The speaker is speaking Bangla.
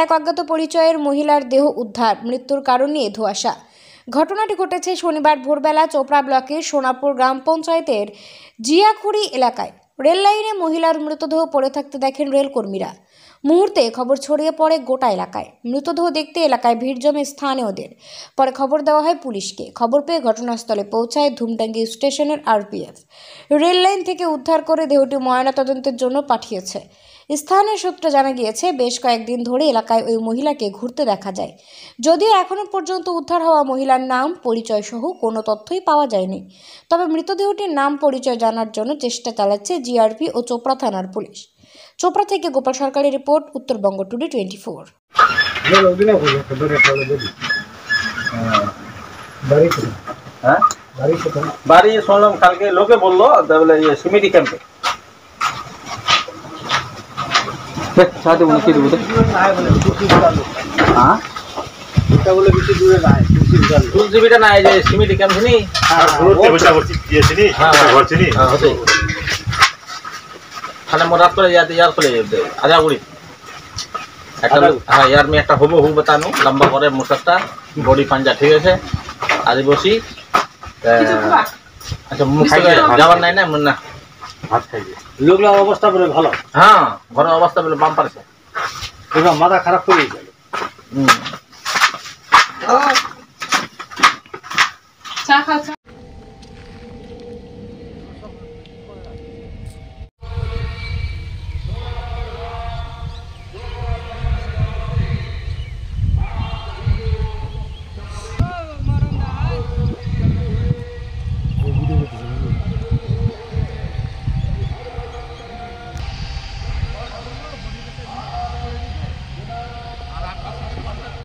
এক অজ্ঞাত পরিচয়ের মহিলার দেহ উদ্ধার, মৃত্যুর কারণ নিয়ে ধোঁয়াশা। ঘটনাটি ঘটেছে শনিবার ভোরবেলা চোপড়া ব্লকের সোনাপুর গ্রাম পঞ্চায়েতের জিয়াখুড়ি এলাকায়। রেল লাইনে মহিলার মৃতদেহ পড়ে থাকতে দেখেন রেলকর্মীরা। মুহূর্তে খবর ছড়িয়ে পড়ে গোটা এলাকায়। মৃতদেহ দেখতে এলাকায় ভিড় জমে স্থানীয়দের। পরে খবর দেওয়া হয় পুলিশকে। খবর পেয়ে ঘটনাস্থলে পৌঁছায় ধুমডাঙ্গি স্টেশনের আরপিএফ। রেল লাইন থেকে উদ্ধার করে দেহটি ময়নাতদন্তের জন্য পাঠিয়েছে। স্থানীয় সূত্রে জানা গিয়েছে, বেশ কয়েকদিন ধরে এলাকায় ওই মহিলাকে ঘুরতে দেখা যায়। যদিও এখনো পর্যন্ত উদ্ধার হওয়া মহিলার নাম পরিচয় সহ কোনো তথ্যই পাওয়া যায়নি। তবে মৃতদেহটির নাম পরিচয় জানার জন্য চেষ্টা চালাচ্ছে জিআরপি ও চোপড়া থানার পুলিশ। চোপড়া থেকে গোপাল সরকারের রিপোর্ট, উত্তরবঙ্গ টুডে 24। বাড়ি শুনলাম কালকে লোকে বললো সিমিটি ক্যাম্পে। তুলসিবিটা নাই যে সিমিটি ক্যাম্প নি खाने मोर रात यार फले आजागुड़ी हाँ यार मैं एक हबो हु बतानु लम्बा करे मुसक्ता बॉडी पांजा ठीक है आदिवासी अच्छा मुख जावार নাই না মুন্না ভাত খাইবে লোকলা অবস্থা বলে ভালো হ্যাঁ ঘর অবস্থা বলে বাম পারছে পুরো মাথা খারাপ করে গেল চা খা